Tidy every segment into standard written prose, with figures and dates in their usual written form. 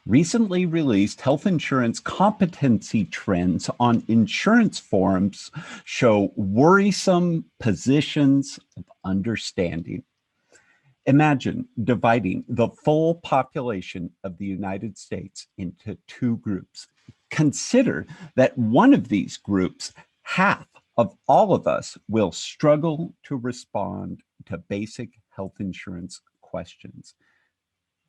Recently released health insurance competency trends on insurance forums show worrisome positions of understanding. Imagine dividing the full population of the United States into two groups. Consider that one of these groups, half of all of us, will struggle to respond to basic health insurance questions.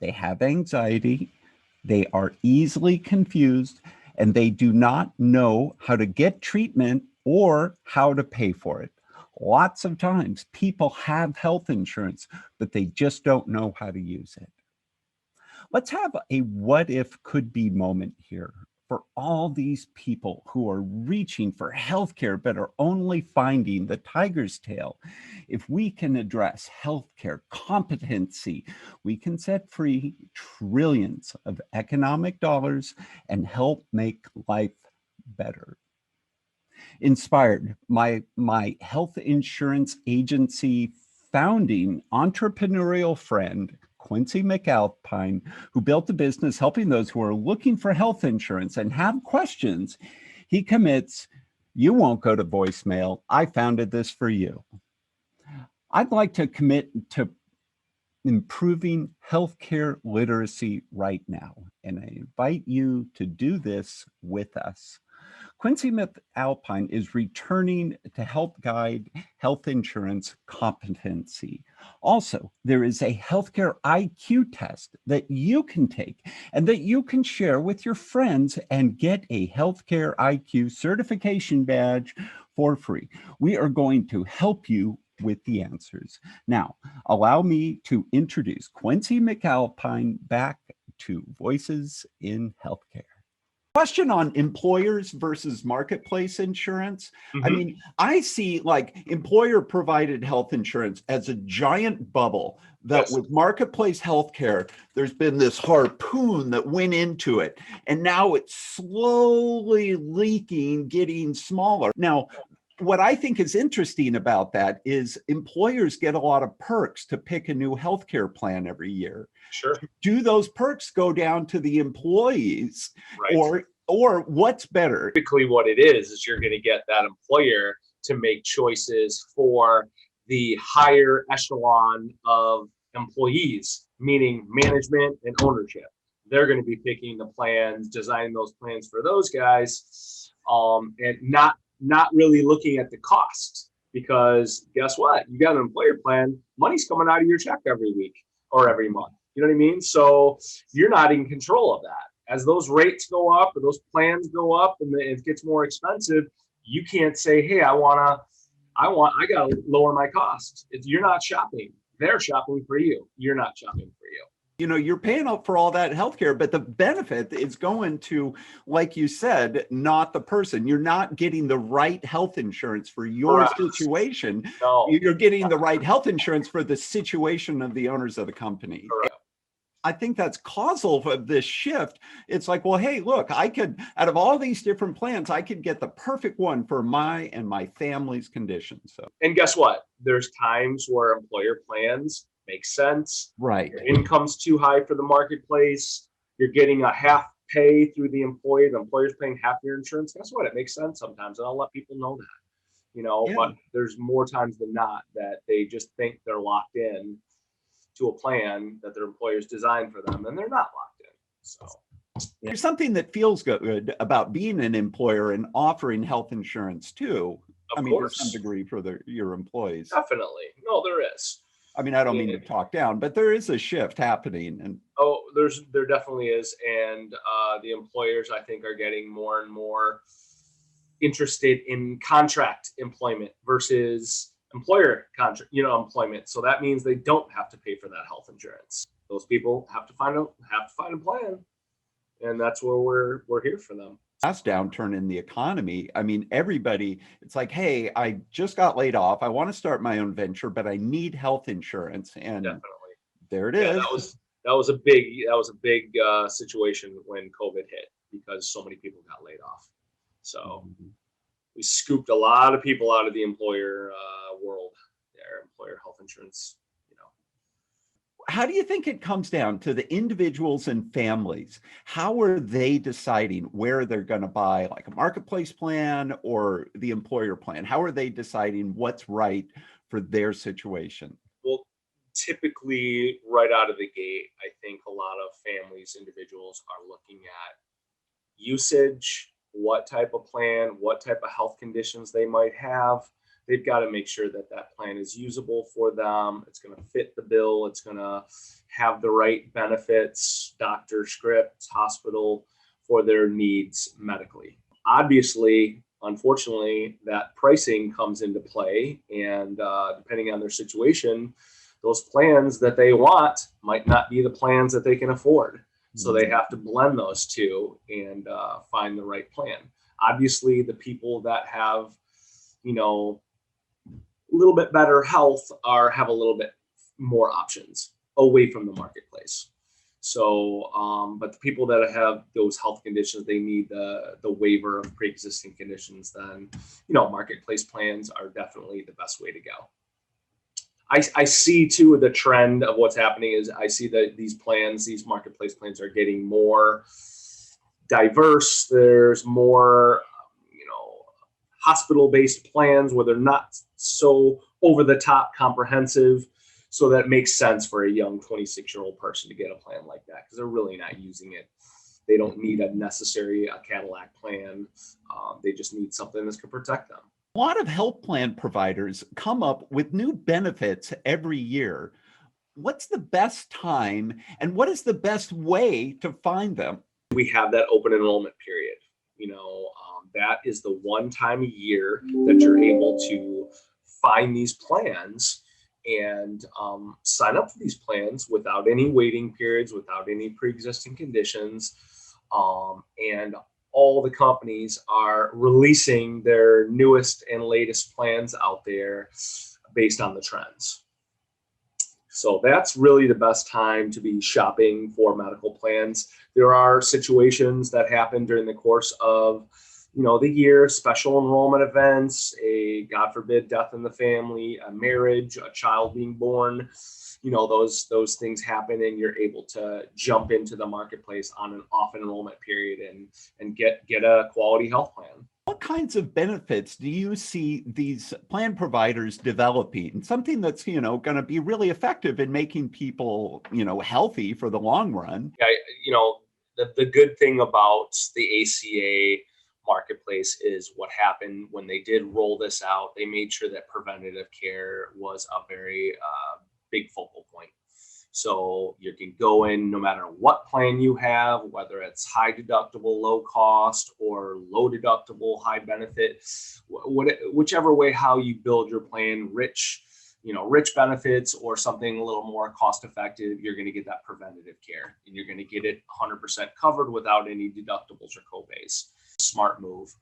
They have anxiety, they are easily confused, and they do not know how to get treatment or how to pay for it. Lots of times people have health insurance, but they just don't know how to use it. Let's have a what if could be moment here for all these people who are reaching for healthcare but are only finding the tiger's tail. If we can address healthcare competency, we can set free trillions of economic dollars and help make life better. Inspired, my health insurance agency founding entrepreneurial friend, Quincy McAlpine, who built a business helping those who are looking for health insurance and have questions, he commits, you won't go to voicemail. I founded this for you. I'd like to commit to improving healthcare literacy right now, and I invite you to do this with us. Quincy McAlpine is returning to help guide health insurance competency. Also, there is a healthcare IQ test that you can take and that you can share with your friends and get a healthcare IQ certification badge for free. We are going to help you with the answers. Now, allow me to introduce Quincy McAlpine back to Voices in Healthcare. Question on employers versus marketplace insurance. I mean, I see like employer provided health insurance as a giant bubble that with marketplace healthcare, there's been this harpoon that went into it. And now it's slowly leaking, getting smaller. Now, what I think is interesting about that is employers get a lot of perks to pick a new healthcare plan every year. Sure. Do those perks go down to the employees, Right. or what's better? Typically what it is you're going to get that employer to make choices for the higher echelon of employees, meaning management and ownership. They're going to be picking the plans, designing those plans for those guys, and not really looking at the cost, because guess what? You got an employer plan, money's coming out of your check every week or every month. You know what I mean? So you're not in control of that. As those rates go up or those plans go up and it gets more expensive, you can't say, hey, I gotta lower my costs. If you're not shopping, they're shopping for you. You're not shopping for you. You know, you're paying up for all that healthcare, but the benefit is going to, like you said, not the person. You're not getting the right health insurance for your situation. No. You're getting the right health insurance for the situation of the owners of the company. Correct. I think that's causal of this shift. It's like, well, hey, look, I could, out of all these different plans, I could get the perfect one for my and my family's conditions. So, and guess what? There's times where employer plans make sense. Right. Your income's too high for the marketplace. You're getting a half pay through the employer. The employer's paying half your insurance. Guess what? It makes sense sometimes, and I'll let people know that. You know, but there's more times than not that they just think they're locked in to a plan that their employers designed for them, and they're not locked in. So there's something that feels good about being an employer and offering health insurance too. Of course. To some degree for your employees. Definitely. No, there is. I mean, I don't mean to talk down, but there is a shift happening. And there definitely is. And the employers, I think, are getting more and more interested in contract employment versus employer contract, employment. So that means they don't have to pay for that health insurance. Those people have to find a plan, and that's where we're here for them. Last downturn in the economy, I mean, everybody, it's like, hey, I just got laid off. I want to start my own venture, but I need health insurance. And definitely, there it is. That was a big situation when COVID hit, because so many people got laid off. So we scooped a lot of people out of the employer world, their employer health insurance, How do you think it comes down to the individuals and families? How are they deciding where they're going to buy like a marketplace plan or the employer plan? How are they deciding what's right for their situation? Well, typically, right out of the gate, I think a lot of families, individuals are looking at usage, what type of plan, what type of health conditions they might have. They've got to make sure that that plan is usable for them. It's going to fit the bill. It's going to have the right benefits, doctor scripts, hospital for their needs medically. Obviously, unfortunately, that pricing comes into play, and depending on their situation, those plans that they want might not be the plans that they can afford. So they have to blend those two and find the right plan. Obviously, the people that have, a little bit better health have a little bit more options away from the marketplace. So, but the people that have those health conditions, they need the waiver of pre-existing conditions. Then, marketplace plans are definitely the best way to go. I see too the trend of what's happening is I see that these marketplace plans are getting more diverse. There's more, hospital-based plans where they're not so over the top comprehensive. So that makes sense for a young 26-year-old person to get a plan like that because they're really not using it. They don't need a Cadillac plan. They just need something that's going to protect them. A lot of health plan providers come up with new benefits every year. What's the best time and what is the best way to find them? We have that open enrollment period. That is the one time a year that you're able to find these plans and sign up for these plans without any waiting periods, without any pre-existing conditions. And all the companies are releasing their newest and latest plans out there based on the trends. So that's really the best time to be shopping for medical plans. There are situations that happen during the course of the year, special enrollment events, a God forbid death in the family, a marriage, a child being born. Those things happen, and you're able to jump into the marketplace on an off enrollment period and get a quality health plan. What kinds of benefits do you see these plan providers developing? Something that's, going to be really effective in making people, healthy for the long run. Yeah, the good thing about the ACA marketplace is what happened when they did roll this out. They made sure that preventative care was a very big focal point. So you can go in no matter what plan you have, whether it's high deductible, low cost, or low deductible, high benefit, whichever way how you build your plan, rich benefits or something a little more cost effective, you're going to get that preventative care and you're going to get it 100% covered without any deductibles or copays. Smart move.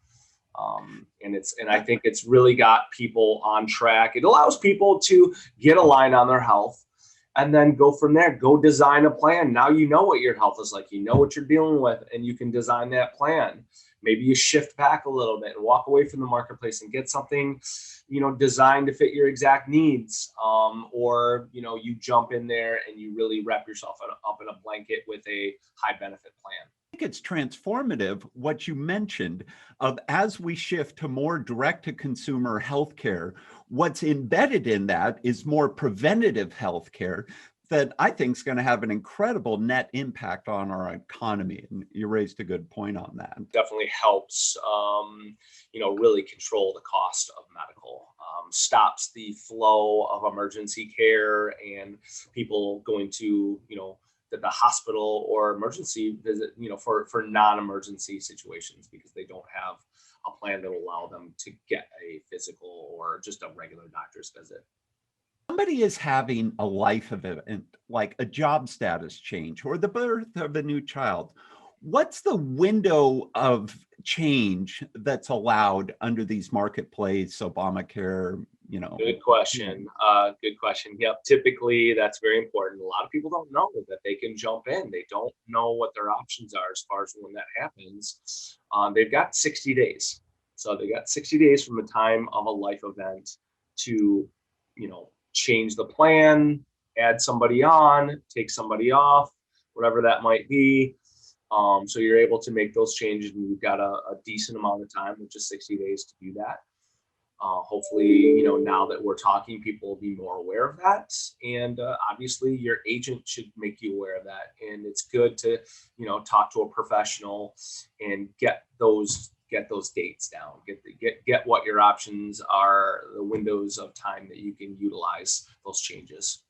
And I think it's really got people on track. It allows people to get a line on their health and then go from there. Go design a plan. Now you know what your health is like. You know what you're dealing with, and you can design that plan. Maybe you shift back a little bit and walk away from the marketplace and get something, designed to fit your exact needs. Or you jump in there and you really wrap yourself up in a blanket with a high benefit plan. I think it's transformative what you mentioned of as we shift to more direct to consumer healthcare, what's embedded in that is more preventative healthcare that I think is going to have an incredible net impact on our economy. And you raised a good point on that. Definitely helps, really control the cost of medical, stops the flow of emergency care and people going to, the hospital or emergency visit, for non-emergency situations because they don't have a plan that will allow them to get a physical or just a regular doctor's visit. Somebody is having a life event, like a job status change or the birth of a new child. What's the window of change that's allowed under these marketplace, Obamacare, Good question. Good question. Yep. Typically, that's very important. A lot of people don't know that they can jump in. They don't know what their options are as far as when that happens. They've got 60 days. So they got 60 days from the time of a life event to, change the plan add somebody on, take somebody off, whatever that might be. So you're able to make those changes, and you've got a decent amount of time, which is 60 days, to do that. Hopefully, now that we're talking, people will be more aware of that. And obviously, your agent should make you aware of that. And it's good to, talk to a professional and get those dates down. Get what your options are, the windows of time that you can utilize those changes.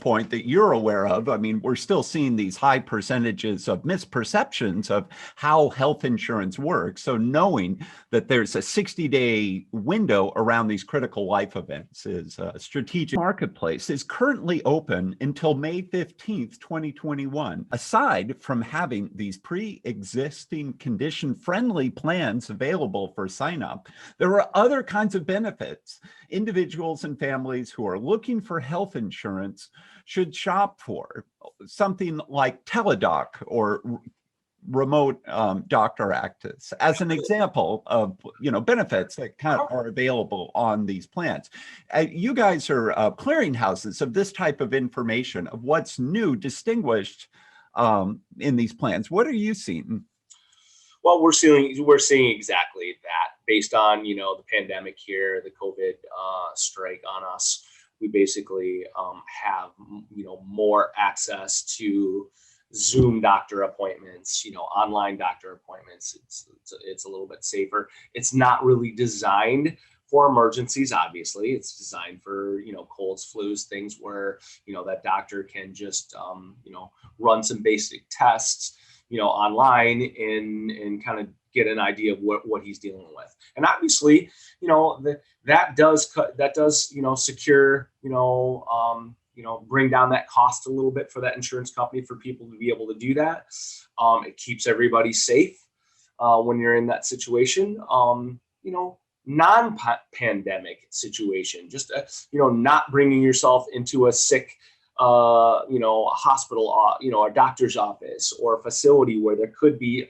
Point that you're aware of. I mean, we're still seeing these high percentages of misperceptions of how health insurance works. So knowing that there's a 60-day window around these critical life events is a strategic. Marketplace is currently open until May 15th, 2021. Aside from having these pre-existing condition-friendly plans available for sign-up, there are other kinds of benefits individuals and families who are looking for health insurance should shop for. Something like teledoc or remote doctor access as an example of benefits that are available on these plans. You guys are clearinghouses of this type of information, of what's new, distinguished in these plans. What are you seeing? Well, we're seeing exactly that, based on the pandemic here, the COVID strike on us. We basically have more access to Zoom doctor appointments, online doctor appointments. It's a little bit safer. It's not really designed for emergencies. Obviously, it's designed for colds, flus, things where that doctor can just run some basic tests online and kind of get an idea of what he's dealing with. And obviously, that does secure, bring down that cost a little bit for that insurance company, for people to be able to do that. It keeps everybody safe when you're in that situation. Non-pandemic situation, just not bringing yourself into a sick a hospital, a doctor's office or a facility where there could be,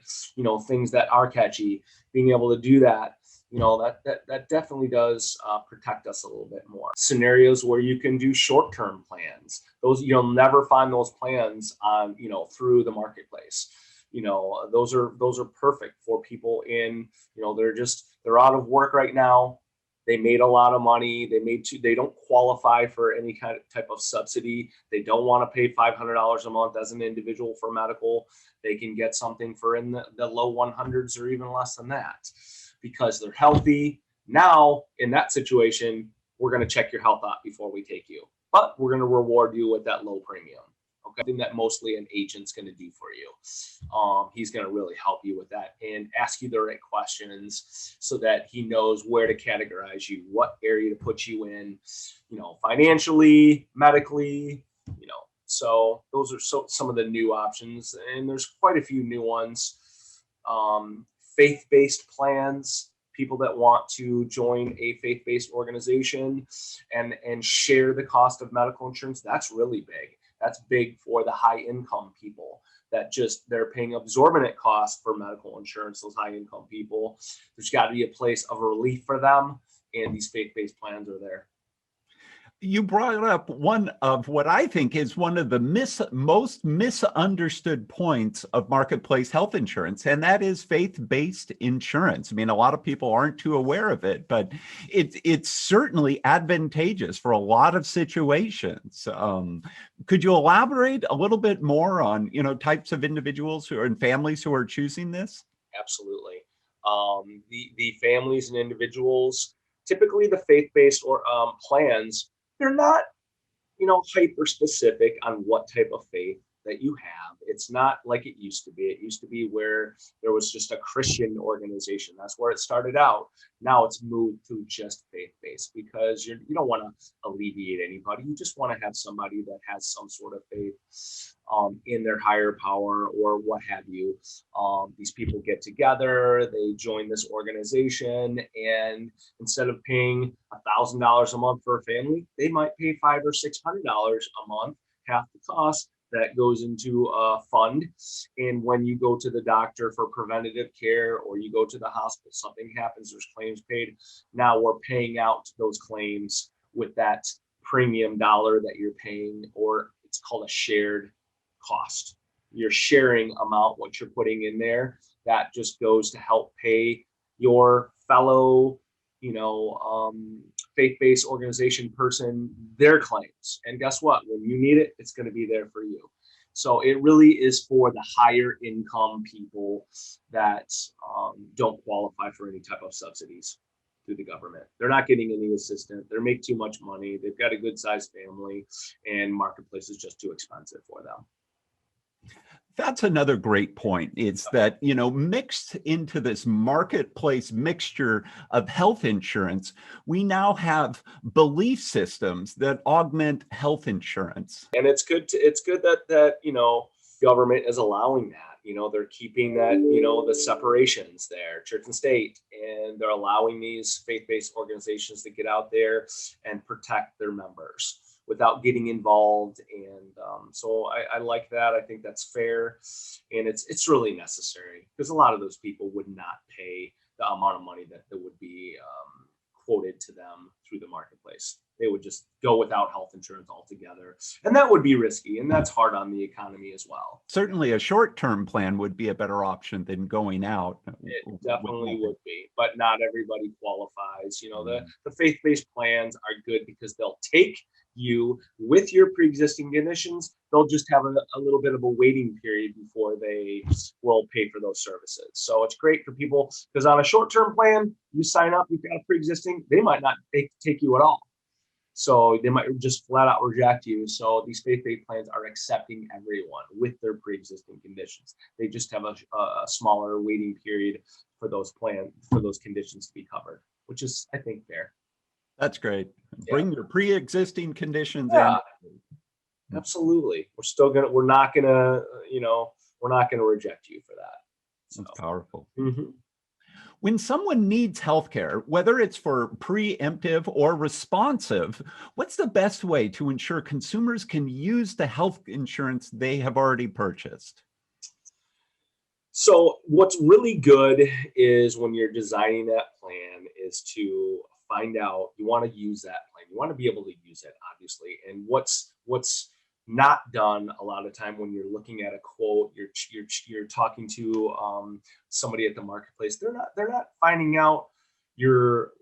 things that are catchy. Being able to do that, that definitely does protect us a little bit more. Scenarios where you can do short-term plans, those you'll never find those plans on, through the marketplace. Those are perfect for people in, they're out of work right now. They made a lot of money. They don't qualify for any kind of type of subsidy. They don't want to pay $500 a month as an individual for medical. They can get something for in the low 100s or even less than that, because they're healthy. Now, in that situation, we're going to check your health out before we take you, but we're going to reward you with that low premium. Okay, I think that mostly an agent's going to do for you. He's going to really help you with that and ask you the right questions so that he knows where to categorize you, what area to put you in, financially, medically, So those are some of the new options, and there's quite a few new ones. Faith-based plans, people that want to join a faith-based organization and share the cost of medical insurance. That's really big. That's big for the high income people that they're paying exorbitant costs for medical insurance. Those high income people, there's got to be a place of relief for them, and these faith-based plans are there. You brought up one of what I think is one of the most misunderstood points of marketplace health insurance, and that is faith-based insurance. I mean, a lot of people aren't too aware of it, but it's certainly advantageous for a lot of situations. Could you elaborate a little bit more on, types of individuals who are and families who are choosing this? Absolutely. The families and individuals, typically the faith-based or plans, they're not, hyper specific on what type of faith that you have. It's not like it used to be. It used to be where there was just a Christian organization. That's where it started out. Now it's moved to just faith-based, because you don't want to alleviate anybody. You just want to have somebody that has some sort of faith in their higher power or what have you. These people get together, they join this organization, and instead of paying $1,000 a month for a family, they might pay $500 or $600 a month, half the cost. That goes into a fund. And when you go to the doctor for preventative care, or you go to the hospital, something happens, there's claims paid. Now we're paying out those claims with that premium dollar that you're paying, or it's called a shared cost. You're sharing amount, what you're putting in there, that just goes to help pay your fellow, faith-based organization person their claims. And guess what? When you need it, it's going to be there for you. So it really is for the higher income people that don't qualify for any type of subsidies through the government. They're not getting any assistance. They make too much money. They've got a good sized family, and marketplace is just too expensive for them. That's another great point. It's that, mixed into this marketplace mixture of health insurance, we now have belief systems that augment health insurance. And it's good that government is allowing that. They're keeping that, the separations there, church and state, and they're allowing these faith-based organizations to get out there and protect their members without getting involved. And so I like that. I think that's fair. And it's really necessary, because a lot of those people would not pay the amount of money that would be quoted to them through the marketplace. They would just go without health insurance altogether. And that would be risky. And that's hard on the economy as well. Certainly a short-term plan would be a better option than going out. It definitely would be, but not everybody qualifies. The faith-based plans are good because they'll take you with your pre-existing conditions. They'll just have a little bit of a waiting period before they will pay for those services. So it's great for people, because on a short-term plan, you sign up, you've got a pre-existing, they might not take you at all. So they might just flat out reject you. So these faith-based plans are accepting everyone with their pre-existing conditions. They just have a smaller waiting period for those conditions to be covered, which is, I think, fair. That's great. Bring your pre-existing conditions in. Absolutely. We're not gonna reject you for that. So. That's powerful. Mm-hmm. When someone needs healthcare, whether it's for preemptive or responsive, what's the best way to ensure consumers can use the health insurance they have already purchased? So what's really good is, when you're designing that plan, is to find out, you want to use that plan. You want to be able to use it, obviously. And what's not done a lot of time when you're looking at a quote, you're talking to somebody at the marketplace. They're not finding out your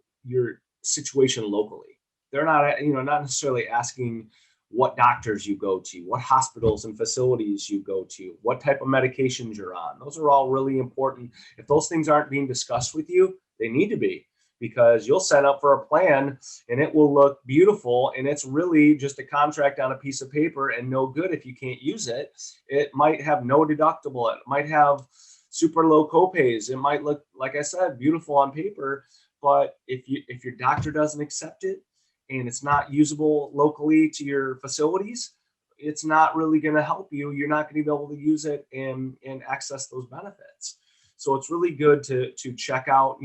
situation locally. They're not not necessarily asking what doctors you go to, what hospitals and facilities you go to, what type of medications you're on. Those are all really important. If those things aren't being discussed with you, they need to be. Because you'll sign up for a plan and it will look beautiful, and it's really just a contract on a piece of paper and no good if you can't use it. It might have no deductible. It might have super low copays. It might look, like I said, beautiful on paper, but if your doctor doesn't accept it and it's not usable locally to your facilities, it's not really going to help you. You're not going to be able to use it and access those benefits. So it's really good to check out,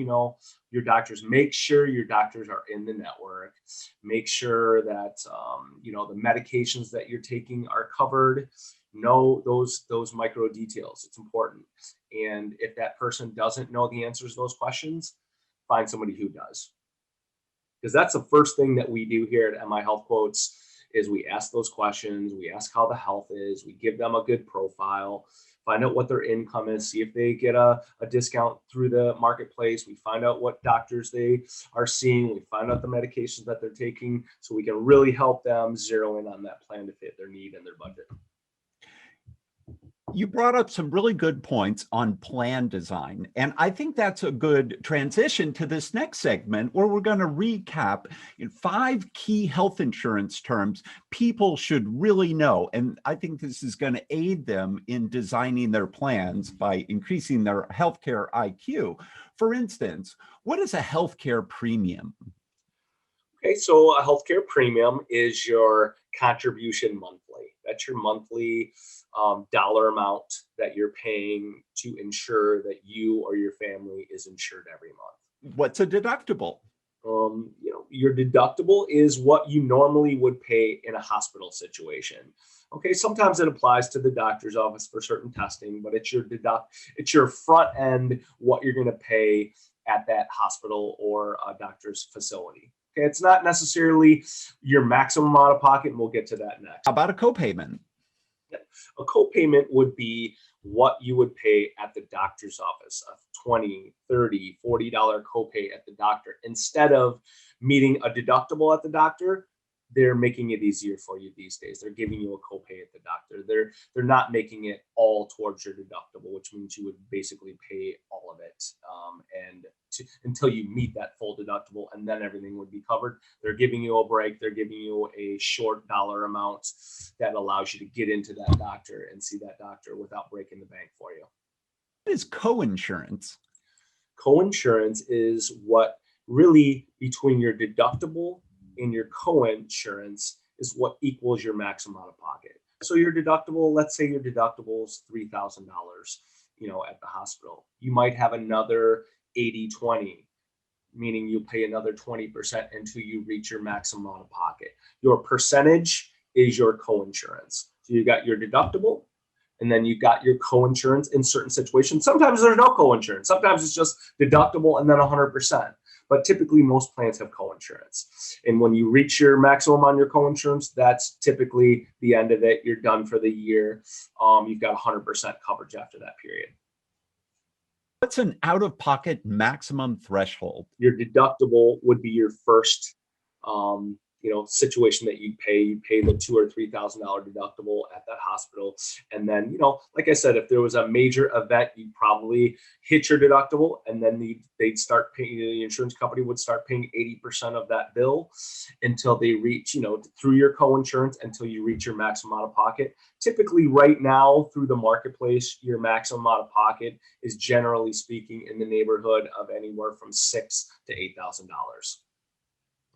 your doctors. Make sure your doctors are in the network. Make sure that, the medications that you're taking are covered. Know those micro details. It's important. And if that person doesn't know the answers to those questions, find somebody who does. Because that's the first thing that we do here at MI Health Quotes, is we ask those questions. We ask how the health is. We give them a good profile. Find out what their income is, see if they get a discount through the marketplace. We find out what doctors they are seeing. We find out the medications that they're taking, so we can really help them zero in on that plan to fit their need and their budget. You brought up some really good points on plan design, and I think that's a good transition to this next segment, where we're going to recap 5 key health insurance terms people should really know. And I think this is going to aid them in designing their plans by increasing their healthcare IQ. For instance, what is a healthcare premium? Okay, so a healthcare premium is your contribution monthly. That's your monthly dollar amount that you're paying to ensure that you or your family is insured every month. What's a deductible? Your deductible is what you normally would pay in a hospital situation. Okay, sometimes it applies to the doctor's office for certain testing, but it's your front end, what you're going to pay at that hospital or a doctor's facility. Okay, it's not necessarily your maximum out of pocket, and we'll get to that next. How about a copayment? A copayment would be what you would pay at the doctor's office, a $20, $30, $40 copay at the doctor. Instead of meeting a deductible at the doctor, they're making it easier for you these days. They're giving you a copay at the doctor. They're not making it all towards your deductible, which means you would basically pay all of it, until you meet that full deductible, and then everything would be covered. They're giving you a break. They're giving you a short dollar amount that allows you to get into that doctor and see that doctor without breaking the bank for you. What is coinsurance? Coinsurance is what really between your deductible and your coinsurance is what equals your maximum out of pocket. So your deductible, let's say your deductible is $3,000, at the hospital. You might have another 80-20, meaning you pay another 20% until you reach your maximum out of pocket. Your percentage is your coinsurance. So you got your deductible, and then you got your coinsurance in certain situations. Sometimes there's no coinsurance. Sometimes it's just deductible and then 100%. But typically most plans have coinsurance. And when you reach your maximum on your coinsurance, that's typically the end of it. You're done for the year. You've got 100% coverage after that period. What's an out-of-pocket maximum threshold? Your deductible would be your first situation that you pay. You pay the $2,000 or $3,000 deductible at that hospital, and then like I said, if there was a major event, you'd probably hit your deductible, and then they'd start paying. The insurance company would start paying 80% of that bill until they reach through your coinsurance until you reach your maximum out of pocket. Typically, right now through the marketplace, your maximum out of pocket is generally speaking in the neighborhood of anywhere from $6,000 to $8,000.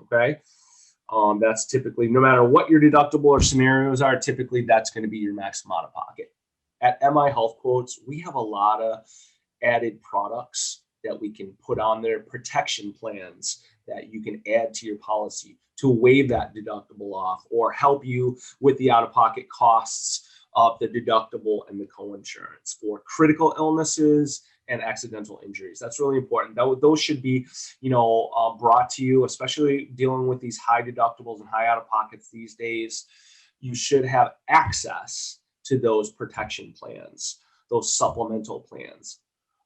Okay. That's typically, no matter what your deductible or scenarios are, typically that's going to be your maximum out of pocket. At MI Health Quotes, we have a lot of added products that we can put on there, protection plans that you can add to your policy to waive that deductible off or help you with the out-of-pocket costs of the deductible and the coinsurance for critical illnesses and accidental injuries. That's really important. Those should be, brought to you, especially dealing with these high deductibles and high out of pockets these days. You should have access to those protection plans, those supplemental plans.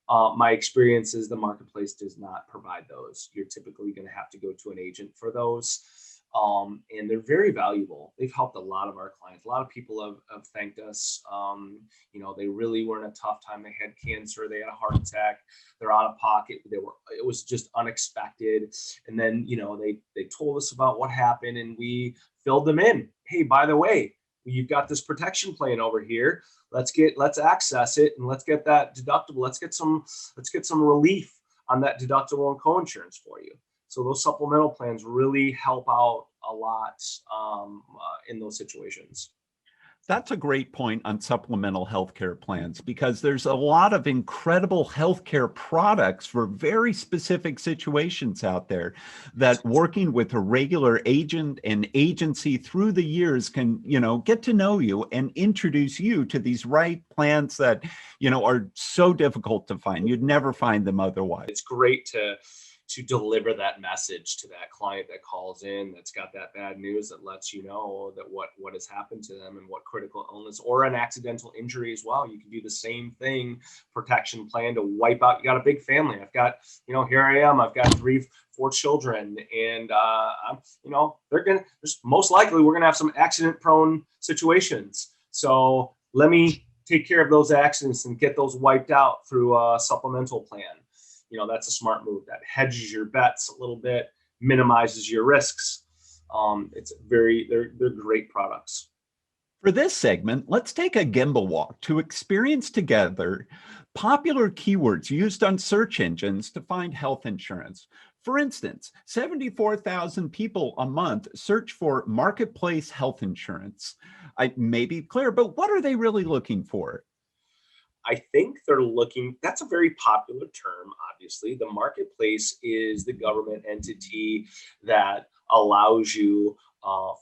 My experience is the marketplace does not provide those. You're typically going to have to go to an agent for those. And they're very valuable. They've helped a lot of our clients. A lot of people have thanked us. They really were in a tough time. They had cancer, they had a heart attack, they're out of pocket. It was just unexpected. And then, they told us about what happened and we filled them in. Hey, by the way, you've got this protection plan over here. Let's access it and let's get that deductible. Let's get some relief on that deductible and coinsurance for you. So those supplemental plans really help out a lot in those situations. That's a great point on supplemental healthcare plans because there's a lot of incredible healthcare products for very specific situations out there that working with a regular agent and agency through the years can, get to know you and introduce you to these right plans that, are so difficult to find. You'd never find them otherwise. It's great to deliver that message to that client that calls in that's got that bad news that lets you know that what has happened to them and what critical illness or an accidental injury as well. You can do the same thing, protection plan to wipe out. You got a big family. I've got, here I am. I've got 3-4 children, and there's most likely we're gonna have some accident-prone situations. So let me take care of those accidents and get those wiped out through a supplemental plan. That's a smart move. That hedges your bets a little bit, minimizes your risks. They're great products. For this segment, let's take a gimbal walk to experience together popular keywords used on search engines to find health insurance. For instance, 74,000 people a month search for marketplace health insurance. I may be clear, but what are they really looking for? I think they're looking, that's a very popular term, obviously. The marketplace is the government entity that allows you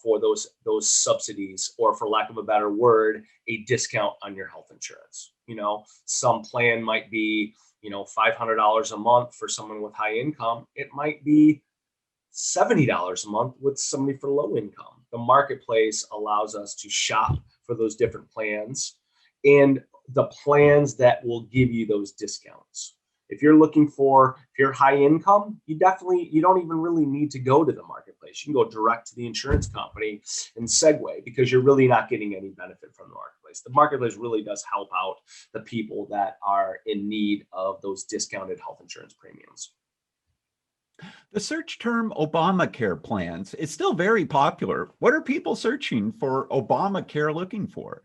for those subsidies, or for lack of a better word, a discount on your health insurance. Some plan might be, $500 a month for someone with high income. It might be $70 a month with somebody for low income. The marketplace allows us to shop for those different plans and the plans that will give you those discounts. If you're high income, you don't even really need to go to the marketplace. You can go direct to the insurance company and segue because you're really not getting any benefit from the marketplace. The marketplace really does help out the people that are in need of those discounted health insurance premiums. The search term Obamacare plans is still very popular. What are people searching for Obamacare looking for?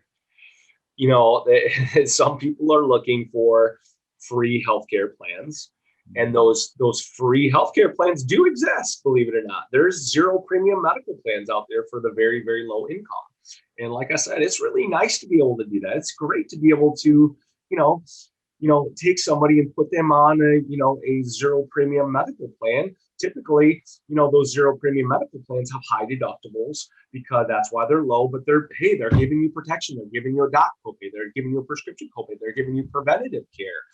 Some people are looking for free healthcare plans, and those free healthcare plans do exist, believe it or not. There's zero premium medical plans out there for the very, very low income. And like I said, it's really nice to be able to do that. It's great to be able to, you know, take somebody and put them on a zero premium medical plan. Typically, those zero premium medical plans have high deductibles because that's why they're low, but they're giving you protection. They're giving you a doc copay. They're giving you a prescription copay. They're giving you preventative care,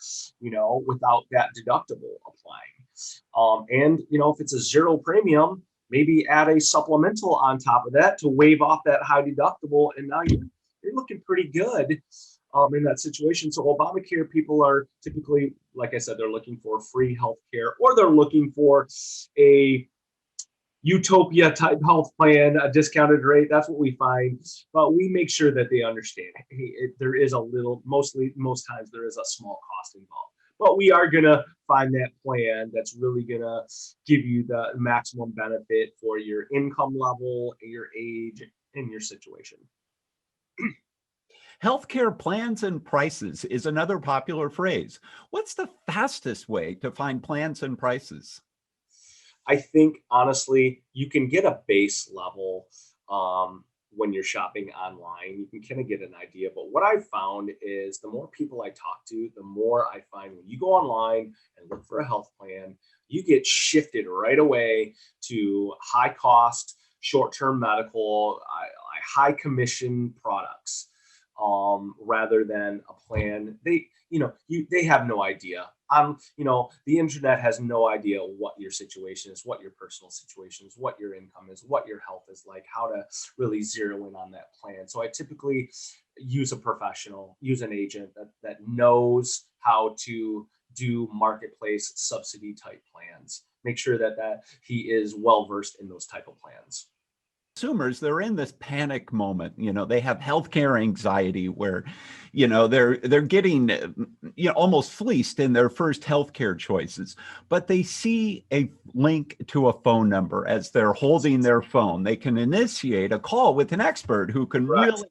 without that deductible applying. And if it's a zero premium, maybe add a supplemental on top of that to waive off that high deductible. And now you're looking pretty good in that situation. So Obamacare people are typically, like I said, they're looking for free health care, or they're looking for a utopia type health plan, a discounted rate. That's what we find. But we make sure that they understand there is most times there is a small cost involved. But we are going to find that plan that's really going to give you the maximum benefit for your income level, your age, and your situation. Healthcare plans and prices is another popular phrase. What's the fastest way to find plans and prices? I think, honestly, you can get a base level when you're shopping online. You can kind of get an idea. But what I've found is the more people I talk to, the more I find when you go online and look for a health plan, you get shifted right away to high cost, short-term medical, high commission products. Rather than a plan. They have no idea. The internet has no idea what your situation is, what your personal situation is, what your income is, what your health is like, how to really zero in on that plan. So I typically use a professional, use an agent that knows how to do marketplace subsidy type plans. Make sure that he is well versed in those type of plans. Consumers, they're in this panic moment. They have healthcare anxiety where they're getting almost fleeced in their first healthcare choices, but they see a link to a phone number as they're holding their phone. They can initiate a call with an expert who can really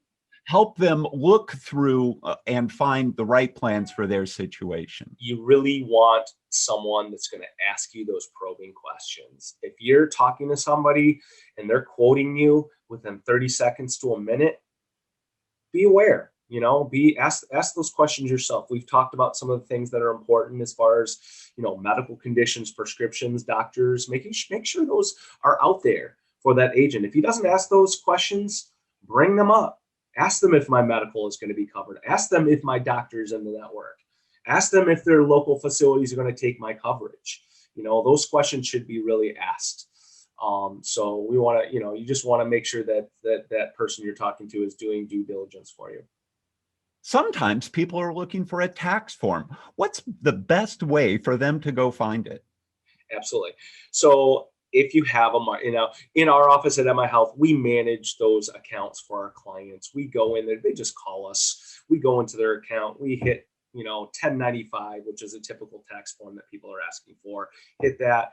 help them look through and find the right plans for their situation. You really want someone that's going to ask you those probing questions. If you're talking to somebody and they're quoting you within 30 seconds to a minute, be aware, ask those questions yourself. We've talked about some of the things that are important as far as, medical conditions, prescriptions, doctors, make sure those are out there for that agent. If he doesn't ask those questions, bring them up. Ask them if my medical is going to be covered. Ask them if my doctor's in the network. Ask them if their local facilities are going to take my coverage. Those questions should be really asked. So we want to, you just want to make sure that person you're talking to is doing due diligence for you. Sometimes people are looking for a tax form. What's the best way for them to go find it? Absolutely. So if you have them, in our office at MI Health, we manage those accounts for our clients. We go in there, they just call us. We go into their account, we hit 1095, which is a typical tax form that people are asking for. Hit that,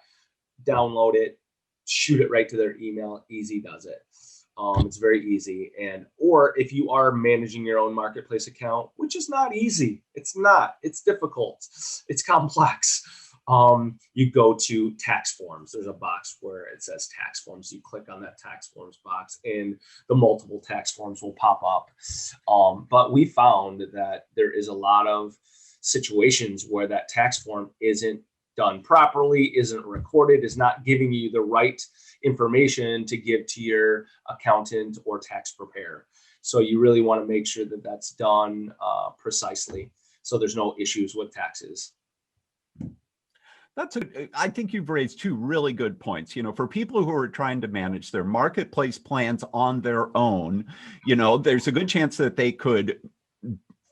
download it, shoot it right to their email. Easy does it. It's very easy. Or if you are managing your own marketplace account, which is not easy, it's difficult, it's complex. You go to tax forms. There's a box where it says tax forms. You click on that tax forms box and the multiple tax forms will pop up. But we found that there is a lot of situations where that tax form isn't done properly, isn't recorded, is not giving you the right information to give to your accountant or tax preparer. So you really want to make sure that that's done precisely so there's no issues with taxes. I think you've raised two really good points. For people who are trying to manage their marketplace plans on their own, there's a good chance that they could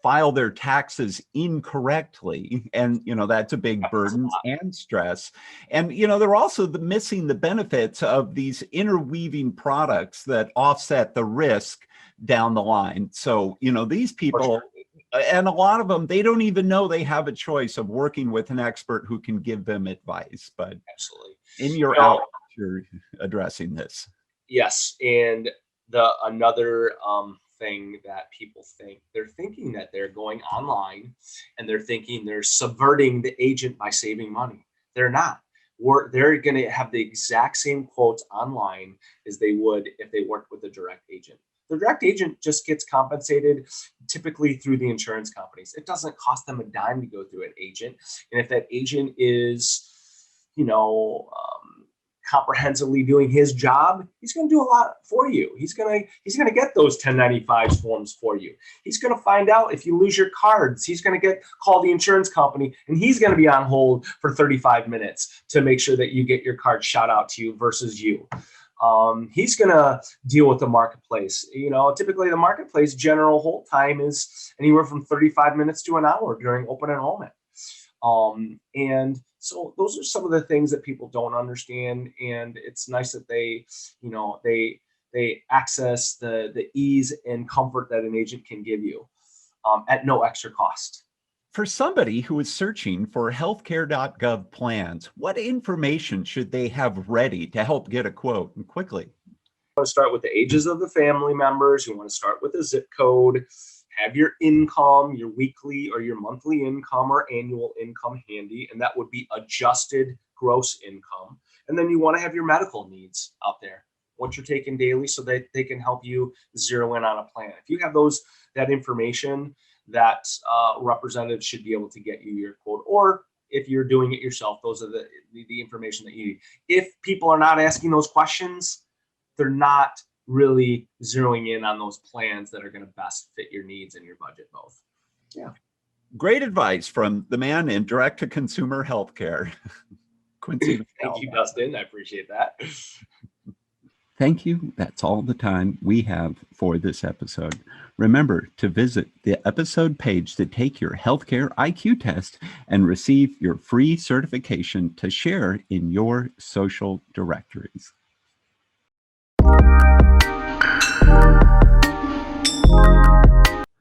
file their taxes incorrectly. And, that's a big burden and stress. And, they're also missing the benefits of these interweaving products that offset the risk down the line. So, these people, and a lot of them, they don't even know they have a choice of working with an expert who can give them advice. But absolutely, in your outreach, you're addressing this. Yes, and another thing that people think, they're thinking that they're going online and they're thinking they're subverting the agent by saving money. They're not. They're going to have the exact same quotes online as they would if they worked with a direct agent. The direct agent just gets compensated typically through the insurance companies. It doesn't cost them a dime to go through an agent. And if that agent is, comprehensively doing his job, he's going to do a lot for you. He's going to get those 1095 forms for you. He's going to find out if you lose your cards. He's going to call the insurance company, and he's going to be on hold for 35 minutes to make sure that you get your card shot out to you versus you. He's going to deal with the marketplace. Typically the marketplace general hold time is anywhere from 35 minutes to an hour during open enrollment. And so those are some of the things that people don't understand. And it's nice that they access the ease and comfort that an agent can give you at no extra cost. For somebody who is searching for healthcare.gov plans, what information should they have ready to help get a quote and quickly? You want to start with the ages of the family members. You want to start with the zip code. Have your income, your weekly or your monthly income or annual income handy, and that would be adjusted gross income. And then you want to have your medical needs out there, what you're taking daily, so that they can help you zero in on a plan. If you have that information, that representative should be able to get you your quote. Or if you're doing it yourself, those are the information that you need. If people are not asking those questions, they're not really zeroing in on those plans that are going to best fit your needs and your budget both. Yeah. Great advice from the man in direct-to-consumer healthcare, Quincy. Thank you, Dustin. I appreciate that. Thank you. That's all the time we have for this episode. Remember to visit the episode page to take your healthcare IQ test and receive your free certification to share in your social directories.